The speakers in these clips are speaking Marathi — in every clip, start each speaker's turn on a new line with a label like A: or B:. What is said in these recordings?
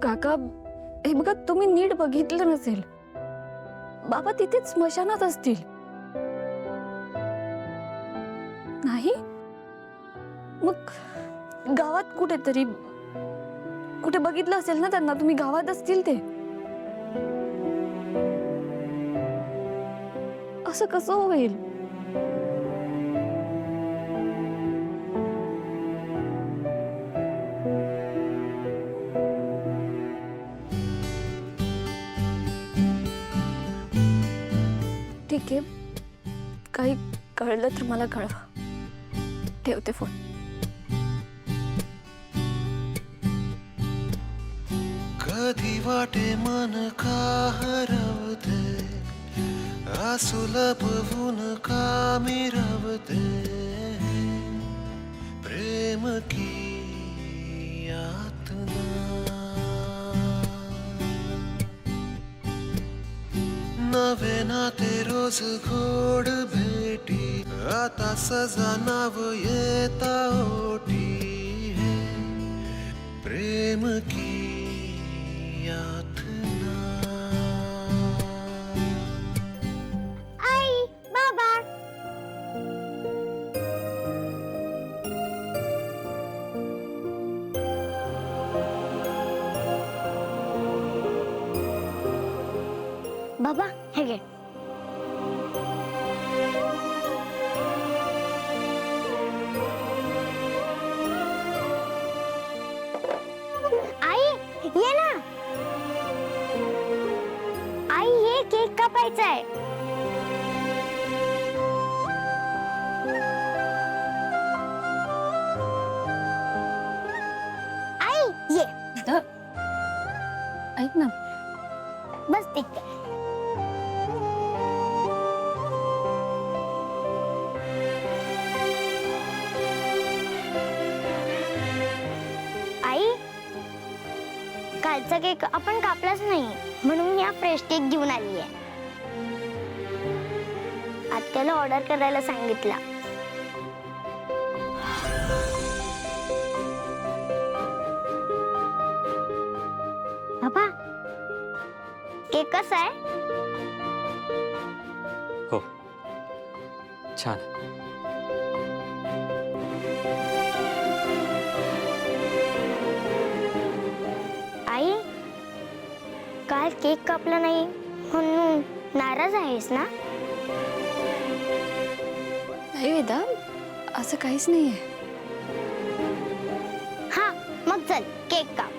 A: काका, हे बघा, तुम्ही नीट बघितलं नसेल, बाबा तिथेच स्मशानात असतील. नाही? मग गावात कुठेतरी, कुठे बघितलं असेल ना त्यांना, तुम्ही गावात असतील ते. असं कसं होईल? ठीक आहे, काही कळलं तर मला कळवा. ठेवते फोन.
B: कधी वाटे मन का हरवते, आसू लपवून का मिरवते, प्रेम की यातना. नवे नाते रोज गोड भेटी, आता सजा नाव येता ओटी, प्रेम की यातना.
C: आई, बाबा. बाबा, हे घे. आई, ये ना. आई, ये केक कापायचा आहे. आई, ये.
A: ऐक ना,
C: बस ठीक आहे. आई, कालचा केक आपण कापलाच नाही, म्हणून मी हा फ्रेश केक घेऊन आली आहे. आत्याला ऑर्डर करायला सांगितला. बाबा, केक कसा आहे?
D: हो, छान.
C: आई, काल केक कापला नाही म्हणून नाराज आहेस ना?
A: नाही वेदा, असं काहीच नाहीये.
C: हा, मग चल केक काप.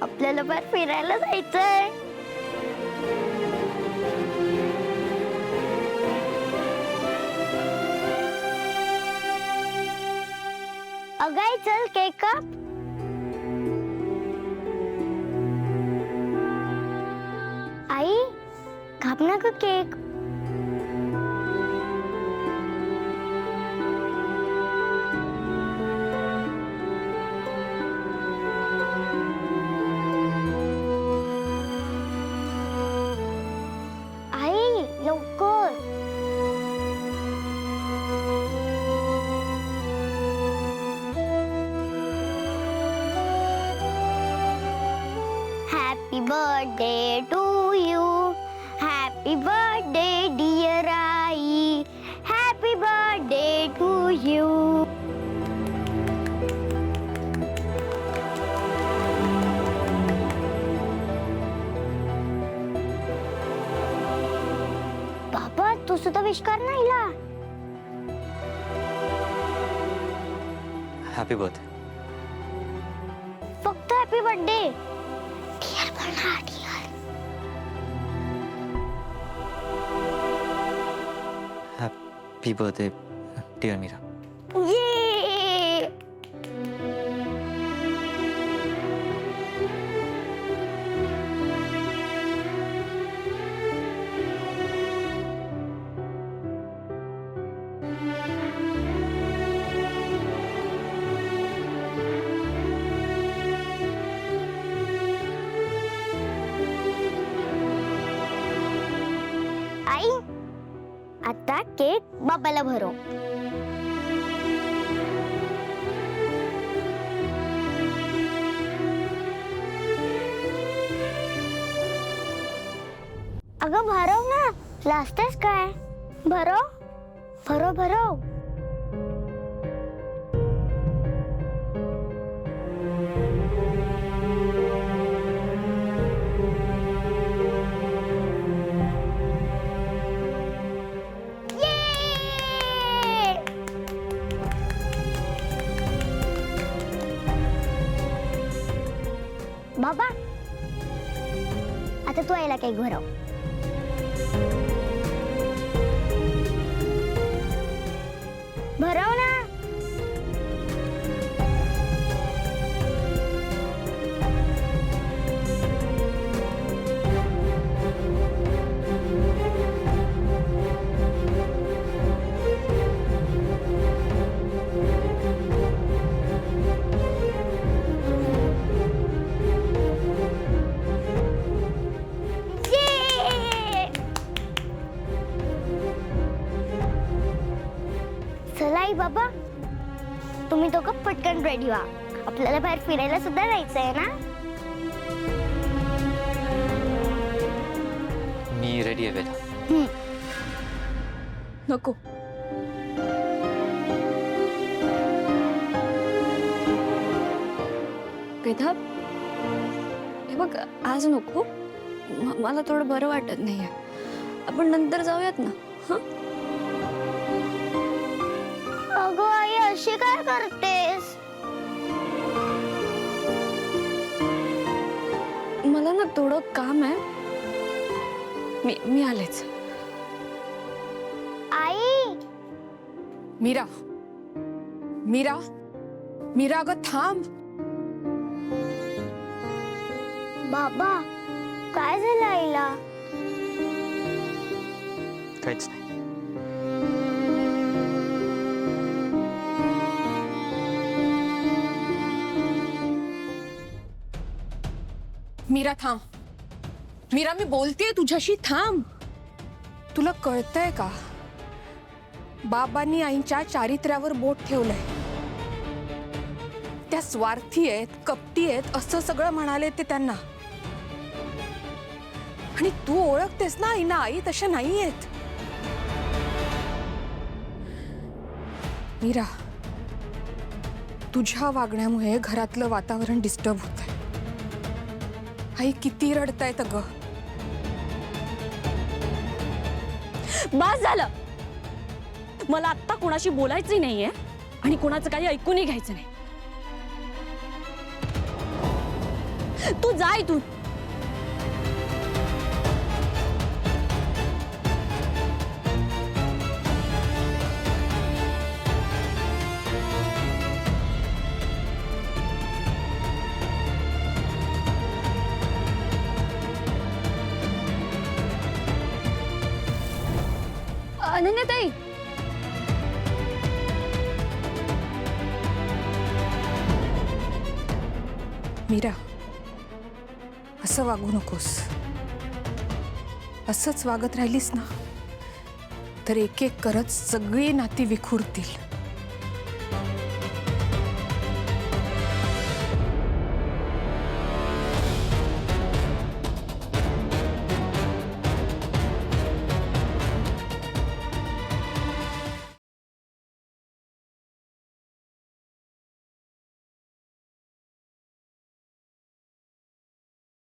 C: आपल्याला बाहेर फिरायला जायचंय. अगाई, चल केक काप. आई, काप ना ग केक. आई, लवकर. Happy birthday to you. Happy birthday, dear Ai. Happy birthday to you. बाबा, तू सुद्धा विश कर ना हिला.
D: Happy birthday.
C: फक्त हॅपी बर्थडे. डिअर म्हणा, dear.
D: Happy birthday dear Meera.
C: ये. आई, आता केक बाबाला भरव. अगं भरव ना, लाजतेस काय? भरव भरव भरव. ये! बाबा, आता तू आईला केक भरव. भरव ना. ये! चला आई बाबा, तुम्ही दोघं पटकन रेडी व्हा. आपल्याला बाहेर फिरायला सुद्धा जायचंय ना.
D: मी रेडी आहे वेदा.
A: नको. वेदा, हे बघ आज नको. मला थोडं बरं वाटत नाहीये. आपण नंतर जाऊयात ना. हं?
C: अगं आई, अशी काय करतेस?
A: मला ना थोडं काम आहे. मी आलेच.
C: आई,
E: मीरा, मीरा, मीरा अगं थांब.
C: बाबा, काय झालं आईला?
D: काहीच नाही.
E: मीरा थांब. मीरा, मी बोलतेय तुझ्याशी, थांब. तुला कळतंय का? बाबांनी आईच्या चारित्र्यावर बोट ठेवलंय. त्या स्वार्थी आहेत, कपटी आहेत असं सगळं म्हणाले ते त्यांना. आणि तू ओळखतेस ना आईना, आई तशा नाही आहेत. मीरा, तुझ्या वागण्यामुळे घरातलं वातावरण डिस्टर्ब होतंय. आई किती रडतायत अगं.
A: बस झालं. मला आत्ता कोणाशी बोलायचंही नाहीये आणि कोणाचं काही ऐकूनही घ्यायचं नाही. तू जा इथून. अनन्याताई,
E: मीरा, असं वागू नकोस. असंच वागत राहिलीस ना तर एक एक करत सगळी नाती विखुरतील.